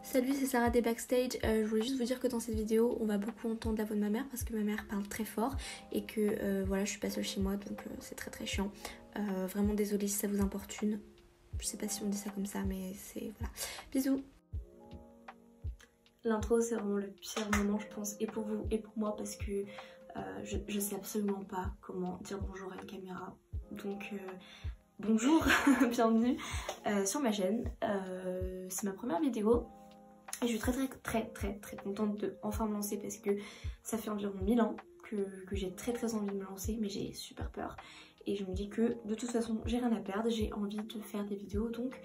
Salut, c'est Sarah des Backstage. Je voulais juste vous dire que dans cette vidéo, on va beaucoup entendre la voix de ma mère parce que ma mère parle très fort et que voilà, je suis pas seule chez moi, donc c'est très chiant. Vraiment désolée si ça vous importune. Je sais pas si on dit ça comme ça, mais c'est voilà. Bisous. L'intro, c'est vraiment le pire moment, je pense, et pour vous et pour moi, parce que je sais absolument pas comment dire bonjour à une caméra. Donc bonjour, bienvenue sur ma chaîne. C'est ma première vidéo. Et je suis très contente de enfin me lancer parce que ça fait environ 1000 ans que j'ai très envie de me lancer, mais j'ai super peur. Et je me dis que de toute façon j'ai rien à perdre, j'ai envie de faire des vidéos, donc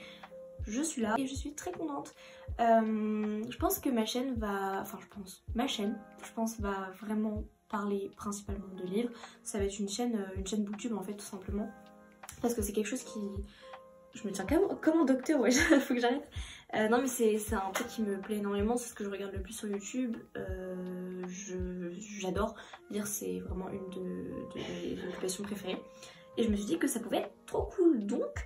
je suis là et je suis très contente. Je pense que ma chaîne va... Enfin je pense va vraiment parler principalement de livres. Ça va être une chaîne booktube en fait, tout simplement. Parce que c'est quelque chose qui... Je me tiens comme un docteur, ouais, faut que j'arrête. Non mais c'est un truc qui me plaît énormément, c'est ce que je regarde le plus sur YouTube. J'adore lire, c'est vraiment une de mes occupations préférées. Et je me suis dit que ça pouvait être trop cool, donc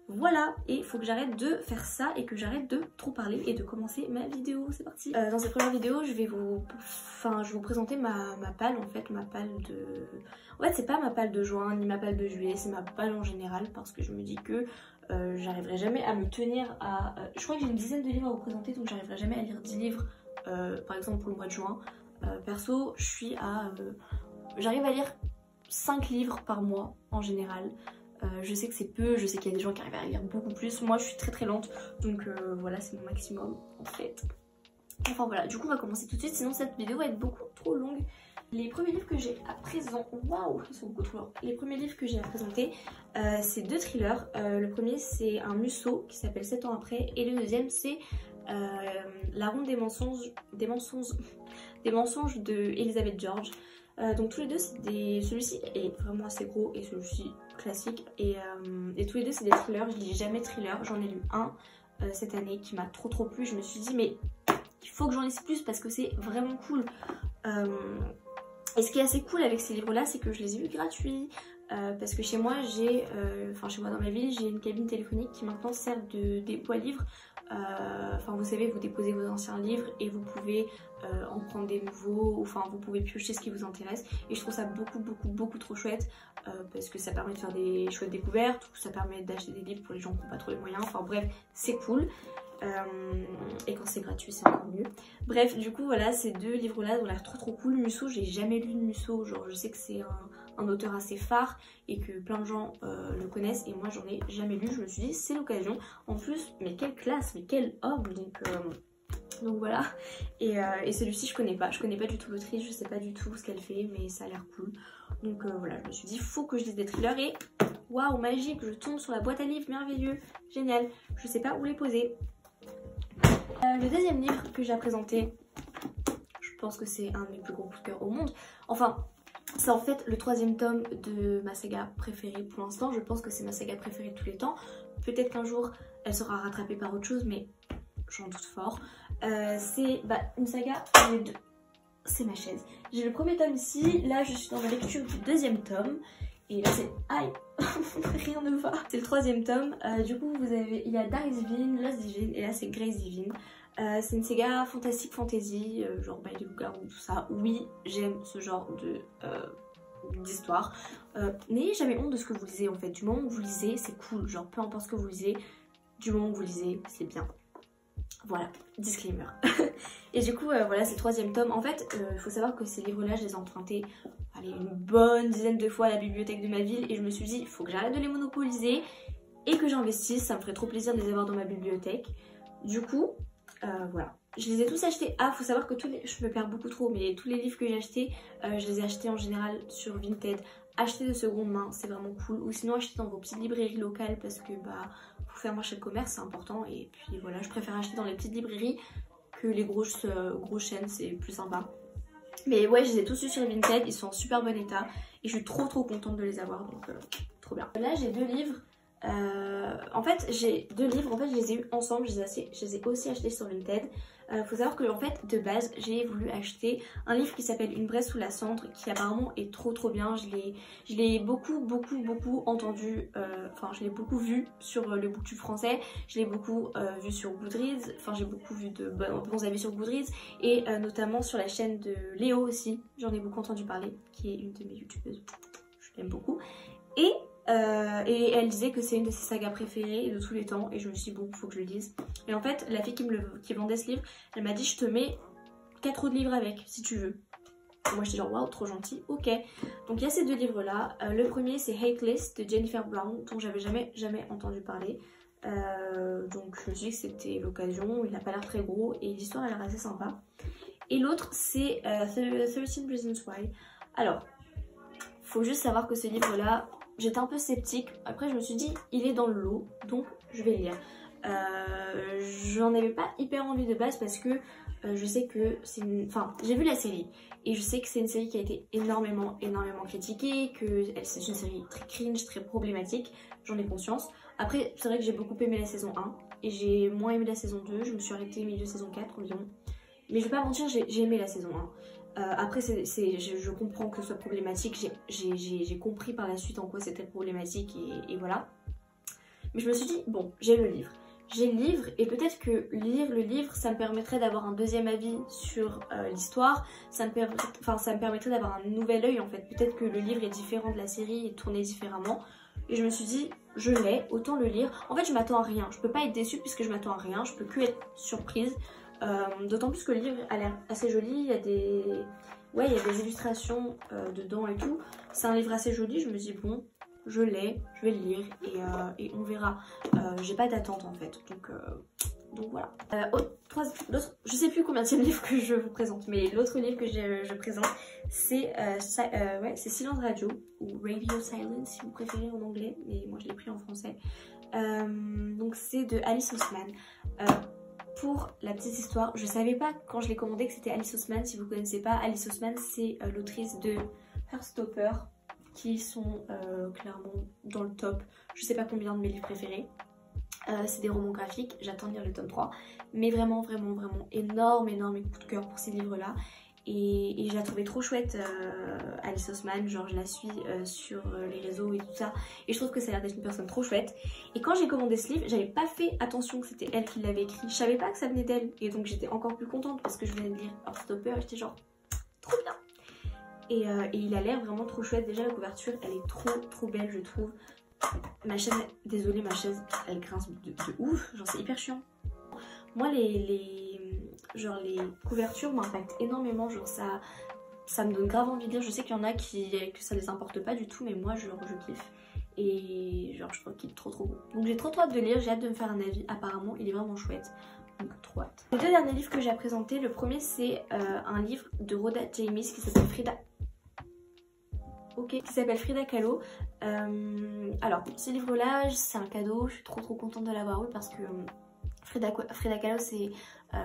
voilà. Et il faut que j'arrête de faire ça et que j'arrête de trop parler et de commencer ma vidéo, c'est parti. Dans cette première vidéo, je vais vous présenter ma palle en fait, ma palle de... En fait c'est pas ma palle de juin ni ma palle de juillet, c'est ma palle en général parce que je me dis que j'arriverai jamais à me tenir à... je crois que j'ai une dizaine de livres à vous présenter, donc j'arriverai jamais à lire 10 livres par exemple pour le mois de juin. Perso, je suis à... j'arrive à lire 5 livres par mois en général. Je sais que c'est peu, je sais qu'il y a des gens qui arrivent à lire beaucoup plus. Moi je suis très lente, donc voilà, c'est mon maximum en fait. Enfin voilà, du coup on va commencer tout de suite, sinon cette vidéo va être beaucoup trop longue. Les premiers livres que j'ai à présenter, waouh, ils sont beaucoup trop longs. Les premiers livres que j'ai à présenter, c'est 2 thrillers. Le premier c'est un Musso qui s'appelle 7 ans après, et le deuxième c'est La ronde des mensonges de Elizabeth George. Donc tous les deux c'est des... Celui-ci est vraiment assez gros et celui-ci classique, et tous les deux c'est des thrillers. Je lis jamais thriller, j'en ai lu un cette année qui m'a trop plu. Je me suis dit mais il faut que j'en lise plus parce que c'est vraiment cool. Et ce qui est assez cool avec ces livres là, c'est que je les ai vus gratuits. Parce que chez moi j'ai, chez moi dans ma ville, j'ai une cabine téléphonique qui maintenant sert de dépôt à livres. Enfin vous savez, vous déposez vos anciens livres et vous pouvez en prendre des nouveaux, enfin vous pouvez piocher ce qui vous intéresse, et je trouve ça beaucoup trop chouette parce que ça permet de faire des chouettes découvertes, ça permet d'acheter des livres pour les gens qui n'ont pas trop les moyens, enfin bref c'est cool. Et quand c'est gratuit c'est encore mieux. Bref, du coup voilà, ces deux livres là ont l'air trop cool. Musso, j'ai jamais lu de Musso, genre je sais que c'est un auteur assez phare et que plein de gens le connaissent, et moi j'en ai jamais lu. Je me suis dit c'est l'occasion, en plus mais quelle classe, mais quel homme, donc voilà. Et celui-ci je connais pas du tout l'autrice, je sais pas du tout ce qu'elle fait, mais ça a l'air cool. Donc voilà, je me suis dit faut que je lise des thrillers, et waouh, magique, je tombe sur la boîte à livres, merveilleux, génial, je sais pas où les poser. Le deuxième livre que j'ai à présenter, je pense que c'est un de mes plus gros coups de cœur au monde. Enfin, c'est en fait le 3e tome de ma saga préférée pour l'instant. Je pense que c'est ma saga préférée de tous les temps. Peut-être qu'un jour elle sera rattrapée par autre chose, mais j'en doute fort. C'est une saga, c'est ma chaise. J'ai le 1er tome ici, là je suis dans la lecture du 2e tome. Et là c'est... Aïe, rien ne va. C'est le 3e tome. Du coup il y a Dark Divine, Lost Divine, et là c'est Grace Divine. C'est une saga fantastique fantasy, genre Bail des loups-garous, tout ça. Oui, j'aime ce genre d'histoire. N'ayez jamais honte de ce que vous lisez en fait. Du moment où vous lisez, c'est cool. Genre peu importe ce que vous lisez, du moment où vous lisez, c'est bien. Voilà, disclaimer. Et du coup, voilà, c'est le 3e tome. En fait, il faut savoir que ces livres-là, je les ai empruntés une bonne dizaine de fois à la bibliothèque de ma ville, et je me suis dit, il faut que j'arrête de les monopoliser et que j'investisse. Ça me ferait trop plaisir de les avoir dans ma bibliothèque. Du coup, voilà. Je les ai tous achetés. Ah, faut savoir que je me perds beaucoup trop, mais tous les livres que j'ai achetés, je les ai achetés en général sur Vinted. Acheter de seconde main, c'est vraiment cool. Ou sinon acheter dans vos petites librairies locales, parce que pour faire marcher le commerce c'est important. Et puis voilà, je préfère acheter dans les petites librairies que les grosses chaînes, c'est plus sympa. Mais ouais, je les ai tous eus sur Vinted, ils sont en super bon état et je suis trop contente de les avoir, donc trop bien. Là j'ai 2 livres En fait j'ai deux livres, en fait je les ai eus ensemble, je les ai aussi achetés sur Vinted. Faut savoir que en fait de base j'ai voulu acheter un livre qui s'appelle Une braise sous la cendre, qui apparemment est trop bien. Je l'ai beaucoup entendu, enfin je l'ai beaucoup vu sur le booktube français, je l'ai beaucoup vu sur Goodreads, enfin j'ai beaucoup vu de bons avis sur Goodreads, et notamment sur la chaîne de Léo aussi, j'en ai beaucoup entendu parler, qui est une de mes youtubeuses, je l'aime beaucoup. Et elle disait que c'est une de ses sagas préférées de tous les temps, et je me suis dit bon, faut que je le lise. Et en fait la fille qui vendait ce livre, elle m'a dit je te mets 4 autres livres avec si tu veux. Et moi j'étais genre waouh, trop gentil, ok. Donc il y a ces deux livres là. Le premier c'est Hate List de Jennifer Brown, dont j'avais jamais entendu parler. Donc je me suis dit que c'était l'occasion, il n'a pas l'air très gros et l'histoire a l'air assez sympa. Et l'autre c'est 13 Reasons Why. Alors faut juste savoir que ce livre là, j'étais un peu sceptique. Après je me suis dit il est dans le lot, donc je vais le lire. J'en avais pas hyper envie de base parce que je sais que c'est une... Enfin j'ai vu la série et je sais que c'est une série qui a été énormément critiquée, que c'est une série très cringe, très problématique, j'en ai conscience. Après c'est vrai que j'ai beaucoup aimé la saison 1 et j'ai moins aimé la saison 2, je me suis arrêtée au milieu de saison 4 environ. Mais je vais pas mentir, j'ai aimé la saison 1. Après je comprends que ce soit problématique, j'ai compris par la suite en quoi c'était problématique et voilà. Mais je me suis dit bon, j'ai le livre et peut-être que lire le livre ça me permettrait d'avoir un deuxième avis sur l'histoire, ça me permettrait d'avoir un nouvel œil en fait. Peut-être que le livre est différent de la série et tourné différemment, et je me suis dit je l'ai, autant le lire. En fait je m'attends à rien, je peux pas être déçue puisque je m'attends à rien, je peux que être surprise. D'autant plus que le livre a l'air assez joli, il y a des illustrations dedans et tout. C'est un livre assez joli, je me dis bon, je l'ai, je vais le lire et on verra. J'ai pas d'attente en fait, donc voilà. Je sais plus combien de livres que je vous présente, mais l'autre livre que je présente c'est Silence Radio, ou Radio Silence si vous préférez en anglais, mais moi je l'ai pris en français. Donc c'est de Alice Oseman. Pour la petite histoire, je savais pas quand je l'ai commandé que c'était Alice Oseman. Si vous connaissez pas, Alice Oseman c'est l'autrice de Heartstopper, qui sont clairement dans le top, je sais pas combien de mes livres préférés. C'est des romans graphiques, j'attends de lire le tome 3, mais vraiment énorme coup de cœur pour ces livres là. Et je la trouvais trop chouette, Alice Oseman, genre je la suis sur les réseaux et tout ça, et je trouve que ça a l'air d'être une personne trop chouette. Et quand j'ai commandé ce livre, j'avais pas fait attention que c'était elle qui l'avait écrit, je savais pas que ça venait d'elle, et donc j'étais encore plus contente parce que je venais de lire Heartstopper et j'étais genre trop bien. Et il a l'air vraiment trop chouette. Déjà la couverture elle est trop belle je trouve. Ma chaise, désolée ma chaise elle grince de ouf, genre c'est hyper chiant. Moi les couvertures m'impactent énormément, genre ça me donne grave envie de lire. Je sais qu'il y en a que ça les importe pas du tout, mais moi je kiffe. Et genre je trouve qu'il est trop beau. Donc j'ai trop hâte de lire, j'ai hâte de me faire un avis, apparemment il est vraiment chouette. Donc trop hâte. Les deux derniers livres que j'ai à présenter, le premier c'est un livre de Rhoda James qui s'appelle Frida Kahlo. Alors ce livre là c'est un cadeau, je suis trop contente de l'avoir eu parce que Frida Kahlo c'est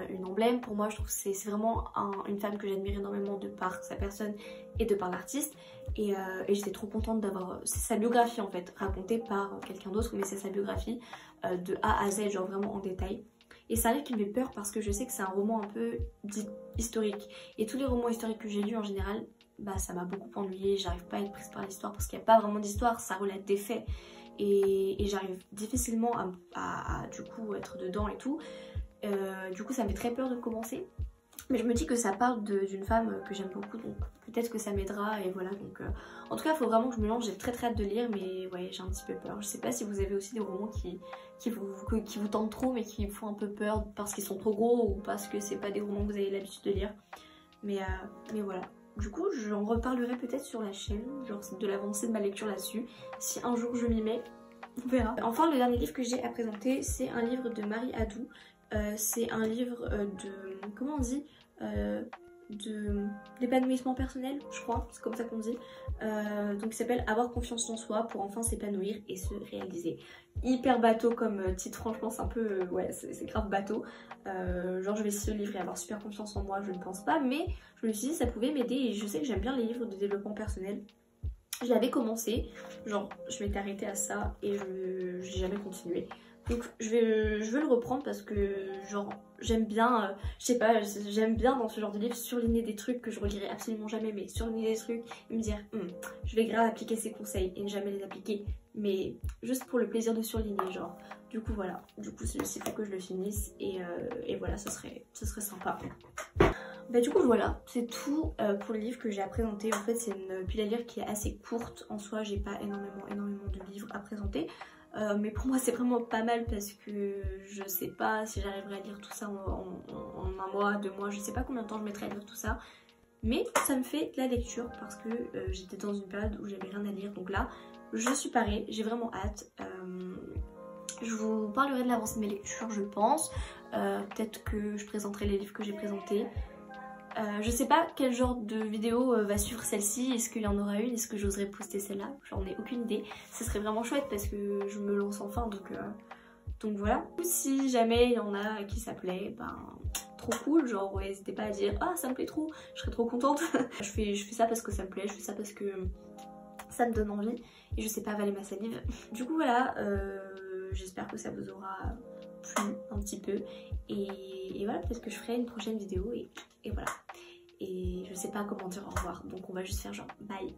une emblème pour moi. Je trouve que c'est vraiment une femme que j'admire énormément de par sa personne et de par l'artiste, et j'étais trop contente d'avoir... C'est sa biographie en fait, racontée par quelqu'un d'autre, mais c'est sa biographie de A à Z, genre vraiment en détail. Et c'est un livre qui me fait peur parce que je sais que c'est un roman un peu dit historique, et tous les romans historiques que j'ai lus en général, bah ça m'a beaucoup ennuyée, j'arrive pas à être prise par l'histoire parce qu'il n'y a pas vraiment d'histoire, ça relate des faits, et j'arrive difficilement à du coup être dedans et tout. Du coup ça me fait très peur de commencer, mais je me dis que ça parle d'une femme que j'aime beaucoup, donc peut-être que ça m'aidera, et voilà. Donc en tout cas il faut vraiment que je me lance, j'ai très hâte de lire, mais ouais j'ai un petit peu peur. Je sais pas si vous avez aussi des romans qui vous tentent trop mais qui vous font un peu peur parce qu'ils sont trop gros ou parce que c'est pas des romans que vous avez l'habitude de lire, mais voilà. Du coup j'en reparlerai peut-être sur la chaîne, genre de l'avancée de ma lecture là-dessus, si un jour je m'y mets, on verra. Enfin le dernier livre que j'ai à présenter c'est un livre de Marie Hadou. C'est un livre de... comment on dit, d'épanouissement personnel, je crois, c'est comme ça qu'on dit. Donc il s'appelle Avoir confiance en soi pour enfin s'épanouir et se réaliser. Hyper bateau comme titre, franchement c'est un peu... ouais c'est grave bateau. Genre je vais ce livre et avoir super confiance en moi, je ne pense pas, mais je me suis dit ça pouvait m'aider, et je sais que j'aime bien les livres de développement personnel. Je l'avais commencé, genre je m'étais arrêtée à ça et j'ai jamais continué. Donc je veux le reprendre parce que genre j'aime bien, je sais pas, j'aime bien dans ce genre de livre surligner des trucs que je relirai absolument jamais, mais surligner des trucs et me dire je vais grave appliquer ces conseils et ne jamais les appliquer, mais juste pour le plaisir de surligner genre. Du coup voilà, du coup celui-ci faut que je le finisse et voilà, ça serait sympa. Bah du coup voilà, c'est tout pour le livre que j'ai à présenter. En fait c'est une pile à lire qui est assez courte en soi, j'ai pas énormément de livres à présenter. Mais pour moi c'est vraiment pas mal parce que je sais pas si j'arriverai à lire tout ça en un mois, 2 mois, je sais pas combien de temps je mettrai à lire tout ça. Mais ça me fait de la lecture parce que j'étais dans une période où j'avais rien à lire. Donc là je suis parée, j'ai vraiment hâte. Je vous parlerai de l'avancée de mes lectures je pense. Peut-être que je présenterai les livres que j'ai présentés. Je sais pas quel genre de vidéo va suivre celle-ci, est-ce qu'il y en aura une, est-ce que j'oserais poster celle-là, j'en ai aucune idée. Ce serait vraiment chouette parce que je me lance enfin donc voilà. Si jamais il y en a qui ça plaît, ben trop cool, genre ouais, n'hésitez pas à dire ah ça me plaît trop, je serais trop contente. je fais ça parce que ça me plaît, je fais ça parce que ça me donne envie et je sais pas avaler ma salive. Du coup voilà, j'espère que ça vous aura plu un petit peu et voilà, peut-être que je ferai une prochaine vidéo et voilà. Et je sais pas comment dire au revoir, donc on va juste faire genre bye.